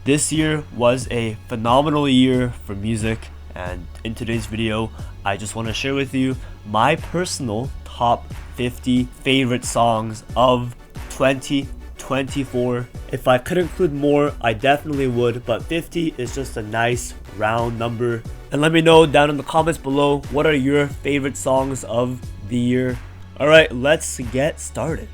This year was a phenomenal year for music, and in today's video, I just want to share with you my personal top 50 favorite songs of 2024. If I could include more, I definitely would, but 50 is just a nice round number. And let me know down in the comments below, what are your favorite songs of the year? Alright, let's get started.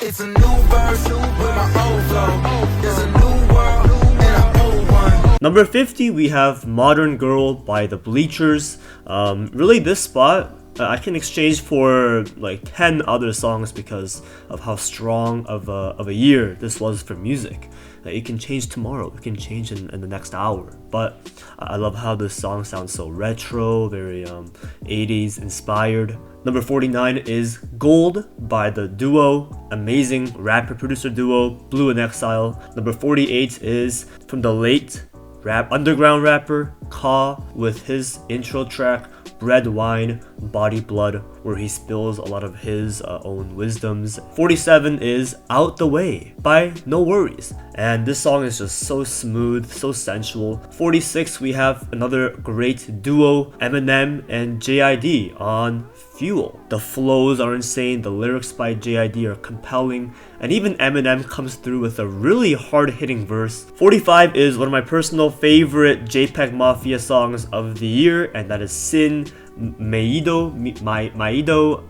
It's a new verse with my old flow. There's a new world and an old one. Number 50, we have Modern Girl by The Bleachers. Really, this spot I can exchange for like 10 other songs because of how strong of a year this was for music. It can change tomorrow, it can change in the next hour. But I love how this song sounds so retro, very 80s inspired. Number 49 is Gold by the duo, amazing rapper-producer duo, Blue in Exile. Number 48 is from the late underground rapper Ka with his intro track Bread, Wine, Body, Blood, where he spills a lot of his own wisdoms. 47 is Out the Way by No Worries, and this song is just so smooth, so sensual. 46, we have another great duo, Eminem and JID on Fuel. The flows are insane, the lyrics by JID are compelling, and even Eminem comes through with a really hard-hitting verse. 45 is one of my personal favorite JPEG Mafia songs of the year, and that is Sin Maido,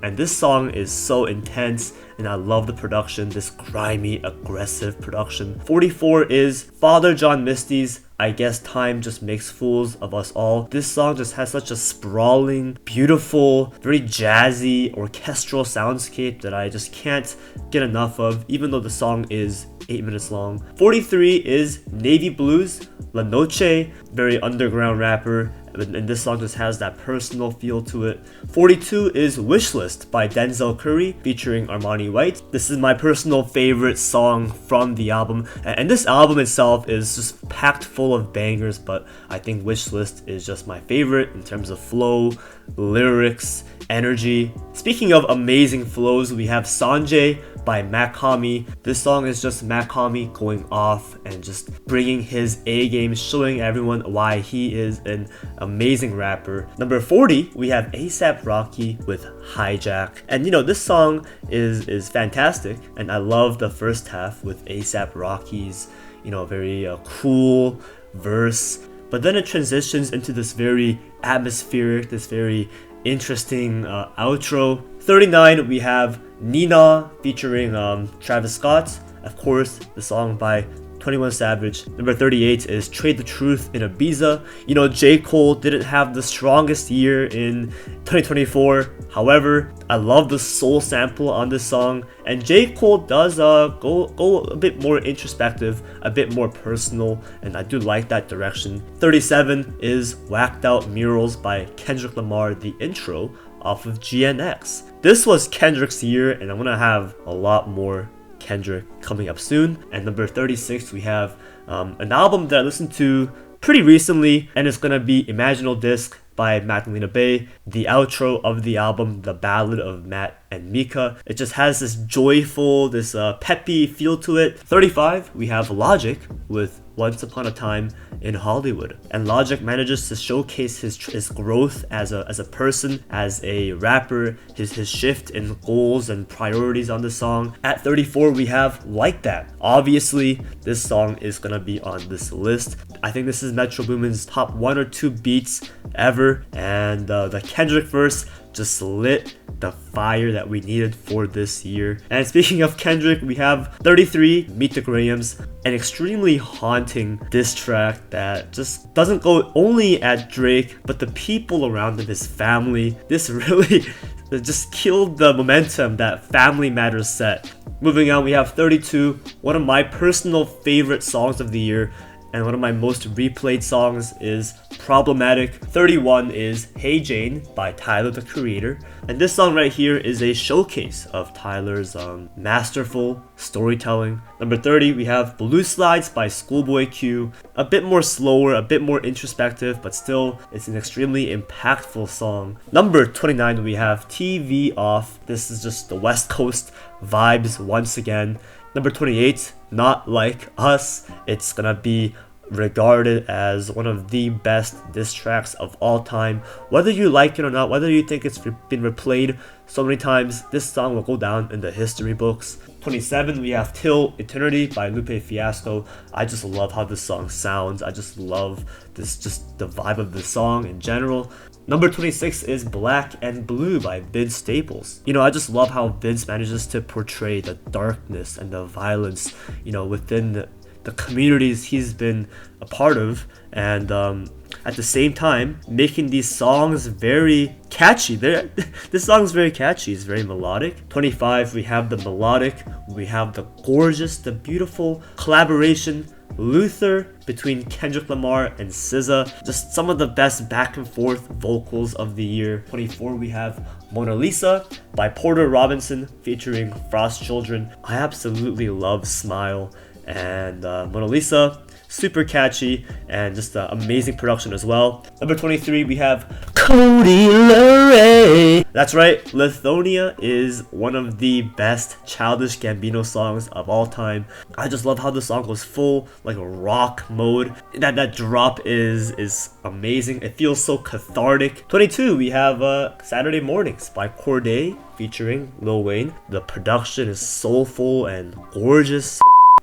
and this song is so intense and I love the production, this grimy, aggressive production. 44 is Father John Misty's I Guess Time Just Makes Fools of Us All. This song just has such a sprawling, beautiful, very jazzy, orchestral soundscape that I just can't get enough of, even though the song is 8 minutes long. 43 is Navy Blues, La Noche, very underground rapper, and this song just has that personal feel to it. 42 is Wishlist by Denzel Curry featuring Armani White. This is my personal favorite song from the album, and this album itself is just packed full of bangers, but I think Wishlist is just my favorite in terms of flow, lyrics, energy. Speaking of amazing flows, we have Sanjay by Makami. This song is just Makami going off and just bringing his A game, showing everyone why he is an amazing rapper. Number 40, we have A$AP Rocky with Hijack. And you know, this song is fantastic, and I love the first half with A$AP Rocky's, you know, very cool verse. But then it transitions into this very atmospheric, this very interesting outro. 39, we have Nina featuring Travis Scott. Of course, the song by 21 Savage. Number 38 is Trade the Truth in Ibiza. You know, J. Cole didn't have the strongest year in 2024. However, I love the soul sample on this song, and J. Cole does go a bit more introspective, a bit more personal, and I do like that direction. 37 is Whacked Out Murals by Kendrick Lamar, the intro off of GNX. This was Kendrick's year, and I'm gonna have a lot more Kendrick coming up soon. And number 36, we have an album that I listened to pretty recently, and it's gonna be Imaginal Disc by Magdalena Bay. The outro of the album, The Ballad of Matt and Mika, it just has this joyful, this peppy feel to it. 35, we have Logic with Once Upon a Time in Hollywood, and Logic manages to showcase his growth as a person, as a rapper, his shift in goals and priorities on the song. At 34, we have Like That. Obviously, this song is gonna be on this list. I think this is Metro Boomin's top 1 or 2 beats ever, and the Kendrick verse just lit the fire that we needed for this year. And speaking of Kendrick, we have 33, Meet the Grahams, an extremely haunting diss track that just doesn't go only at Drake, but the people around him, his family. This really just killed the momentum that Family Matters set. Moving on, we have 32, one of my personal favorite songs of the year, and one of my most replayed songs is Problematic. 31 is Hey Jane by Tyler the Creator, and this song right here is a showcase of Tyler's masterful storytelling. Number 30, we have Blue Slides by Schoolboy Q, a bit more slower, a bit more introspective, but still it's an extremely impactful song. Number 29, we have TV Off. This is just the West Coast vibes once again. Number 28, Not Like Us. It's gonna be regarded as one of the best diss tracks of all time. Whether you like it or not, whether you think it's been replayed so many times, this song will go down in the history books. 27, we have Till Eternity by Lupe Fiasco. I just love how this song sounds. I just love just the vibe of the song in general. Number 26 is Black and Blue by Vince Staples. I just love how Vince manages to portray the darkness and the violence, within the communities he's been a part of, and at the same time making these songs very catchy. This song is very catchy, it's very melodic. 25, we have the melodic, we have the gorgeous, the beautiful collaboration Luther between Kendrick Lamar and SZA. Just some of the best back and forth vocals of the year. 24, we have Mona Lisa by Porter Robinson featuring Frost Children. I absolutely love Smile, and Mona Lisa, super catchy and just amazing production as well. Number 23, we have Cody LeRae. That's right, Lithonia is one of the best Childish Gambino songs of all time. I just love how the song goes full like rock mode. That drop is amazing. It feels so cathartic. 22, we have Saturday Mornings by Cordae featuring Lil Wayne. The production is soulful and gorgeous,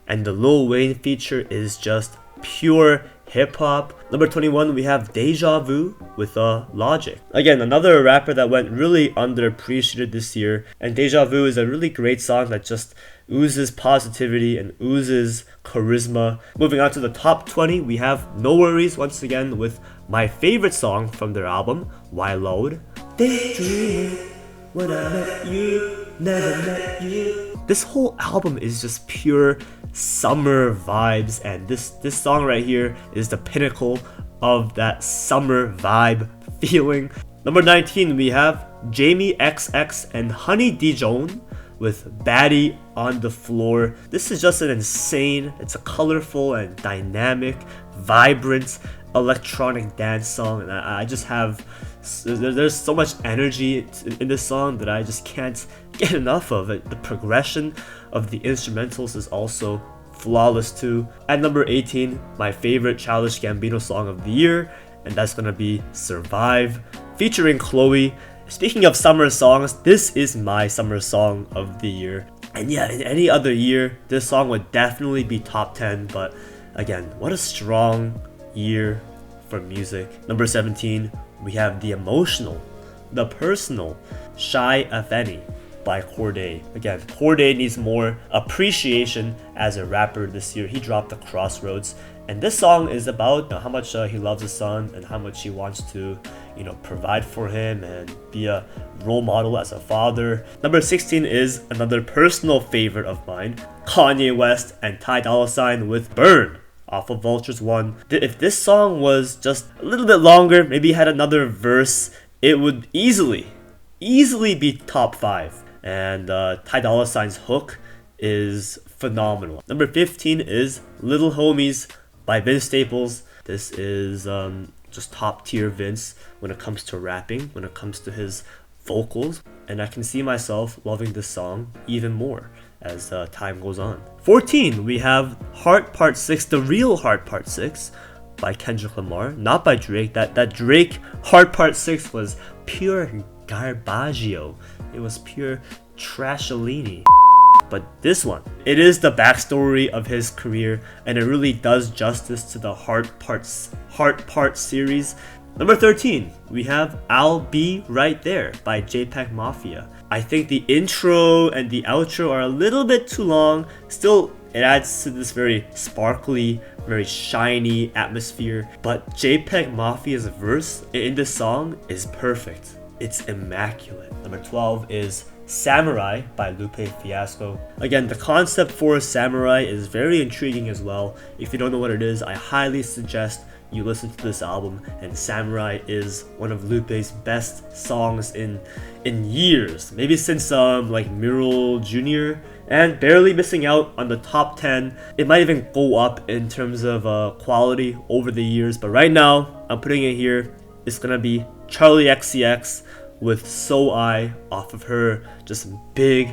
and the Lil Wayne feature is just pure hip-hop. Number 21, we have Deja Vu with Logic. Again, another rapper that went really underappreciated this year, and Deja Vu is a really great song that just oozes positivity and oozes charisma. Moving on to the top 20, we have No Worries once again with my favorite song from their album, Why Load. Daydream, when I met you, never met you. This whole album is just pure summer vibes, and this song right here is the pinnacle of that summer vibe feeling. Number 19, we have Jamie XX and Honey Dijon with Baddie on the Floor. This is just an insane, it's a colorful and dynamic, vibrant electronic dance song, and I just have, there's so much energy in this song that I just can't get enough of it. The progression of the instrumentals is also flawless too. At number 18, my favorite Childish Gambino song of the year, and that's gonna be Survive featuring Chloe. Speaking of summer songs, this is my summer song of the year. And yeah, in any other year, this song would definitely be top 10, but again, what a strong year for music. Number 17, we have the emotional, the personal, Shy If Any by Cordae. Again, Cordae needs more appreciation as a rapper this year. He dropped The Crossroads, and this song is about how much he loves his son and how much he wants to, provide for him and be a role model as a father. Number 16 is another personal favorite of mine, Kanye West and Ty Dolla $ign with Burn off of Vultures 1. If this song was just a little bit longer, maybe had another verse, it would easily be top 5. And Ty Dolla $ign's hook is phenomenal. Number 15 is Little Homies by Vince Staples. This is just top tier Vince when it comes to rapping, when it comes to his vocals, and I can see myself loving this song even more as time goes on. 14, we have Heart Part 6, The Real Heart Part 6 by Kendrick Lamar, not by Drake. That Drake Heart Part 6 was pure garbaggio. It was pure trasholini. But this one, it is the backstory of his career, and it really does justice to the Heart Part series. Number 13, we have I'll Be Right There by JPEG Mafia. I think the intro and the outro are a little bit too long. Still, it adds to this very sparkly, very shiny atmosphere. But JPEG Mafia's verse in this song is perfect. It's immaculate. Number 12 is Samurai by Lupe Fiasco. Again, the concept for Samurai is very intriguing as well. If you don't know what it is, I highly suggest you listen to this album, and Samurai is one of Lupe's best songs in years, maybe since like Mural Jr., and barely missing out on the top 10. It might even go up in terms of quality over the years, but right now I'm putting it here. It's gonna be Charlie XCX with So I off of her just big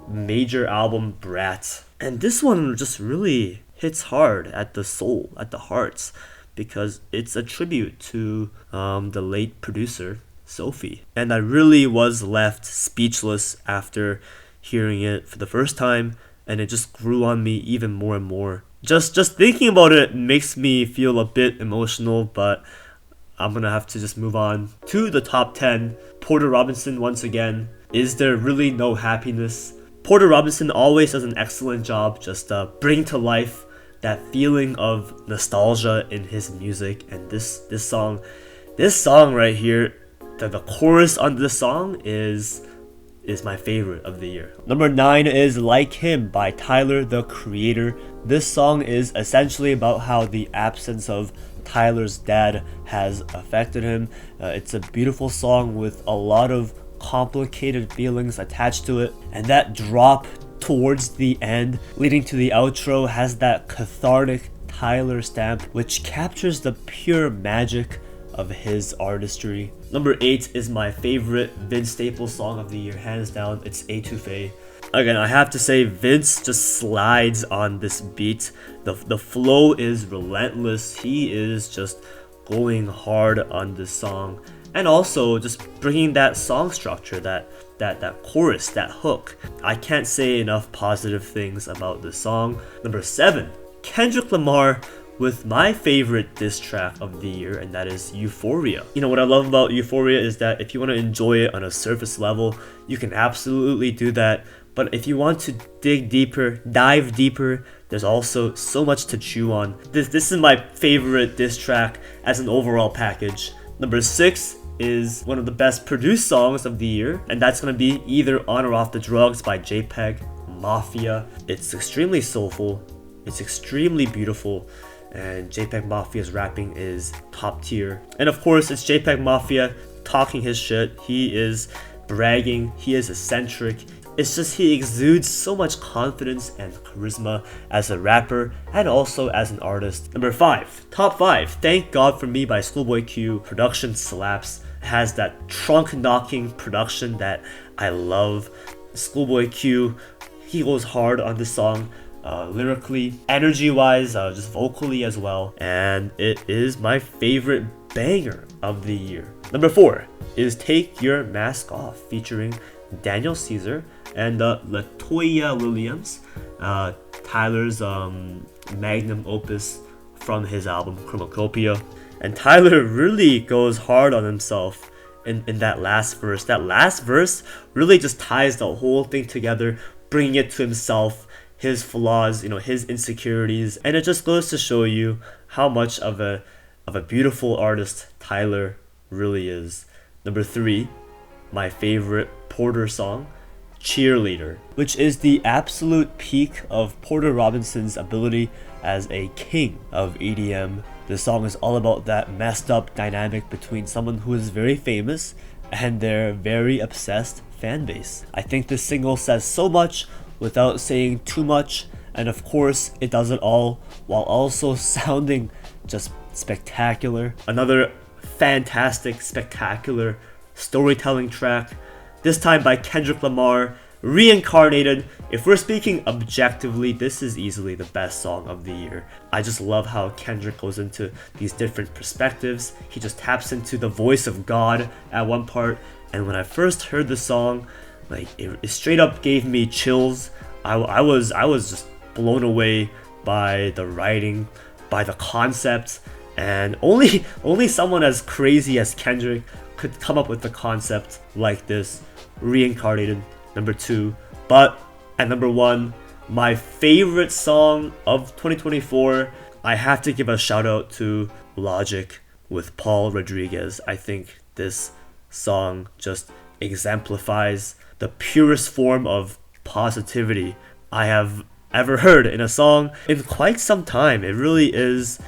major album Brat. And this one just really hits hard at the soul, at the hearts, because it's a tribute to the late producer, Sophie. And I really was left speechless after hearing it for the first time, and it just grew on me even more and more. Just thinking about it makes me feel a bit emotional, but I'm gonna have to just move on to the top 10. Porter Robinson once again. Is there really no happiness? Porter Robinson always does an excellent job just bringing to life that feeling of nostalgia in his music. And this song right here, the chorus on this song is my favorite of the year. Number 9 is Like Him by Tyler, the Creator. This song is essentially about how the absence of Tyler's dad has affected him. It's a beautiful song with a lot of complicated feelings attached to it, and that drop towards the end leading to the outro has that cathartic Tyler stamp, which captures the pure magic of his artistry. Number 8 is my favorite Vince Staples song of the year, hands down. It's Etouffee. Again, I have to say Vince just slides on this beat. The flow is relentless. He is just going hard on this song, and also just bringing that song structure, that chorus, that hook. I can't say enough positive things about this song. Number 7, Kendrick Lamar with my favorite diss track of the year, and that is Euphoria. You know what I love about Euphoria is that if you want to enjoy it on a surface level, you can absolutely do that. But if you want to dig deeper, dive deeper, there's also so much to chew on. This is my favorite diss track as an overall package. Number 6 is one of the best produced songs of the year, and that's gonna be either On or Off the Drugs by JPEG Mafia. It's extremely soulful, it's extremely beautiful, and JPEG Mafia's rapping is top tier. And of course, it's JPEG Mafia talking his shit. He is bragging, he is eccentric. It's just he exudes so much confidence and charisma as a rapper and also as an artist. Number 5, top 5, Thank God For Me by Schoolboy Q. Production slaps. It has that trunk knocking production that I love. Schoolboy Q, he goes hard on this song. Lyrically, energy wise, just vocally as well, and it is my favorite banger of the year. Number 4 is Take Your Mask Off featuring Daniel Caesar and Latoya Williams, Tyler's magnum opus from his album Chromacopia. And Tyler really goes hard on himself in that last verse. That last verse really just ties the whole thing together, bringing it to himself, his flaws, his insecurities, and it just goes to show you how much of a beautiful artist Tyler really is. Number 3, my favorite Porter song, Cheerleader, which is the absolute peak of Porter Robinson's ability as a king of EDM. The song is all about that messed up dynamic between someone who is very famous and their very obsessed fan base. I think this single says so much without saying too much, and of course it does it all while also sounding just spectacular. Another fantastic, spectacular storytelling track, this time by Kendrick Lamar, Reincarnated. If we're speaking objectively, this is easily the best song of the year. I just love how Kendrick goes into these different perspectives. He just taps into the voice of God at one part, and when I first heard the song, it straight up gave me chills. I was just blown away by the writing, by the concept, and only someone as crazy as Kendrick could come up with the concept like this. Reincarnated, number 2. But at number 1, my favorite song of 2024, I have to give a shout out to Logic with Paul Rodriguez. I think this song just exemplifies the purest form of positivity I have ever heard in a song in quite some time. It really is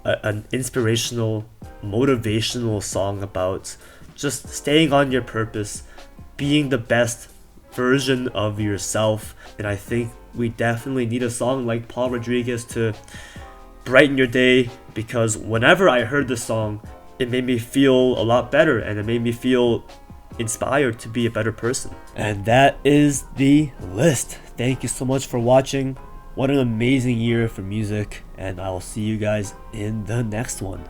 an inspirational, motivational song about just staying on your purpose, being the best version of yourself. And I think we definitely need a song like Paul Rodriguez to brighten your day, because whenever I heard this song, it made me feel a lot better and it made me feel inspired to be a better person. And that is the list. Thank you so much for watching. What an amazing year for music, and I'll see you guys in the next one.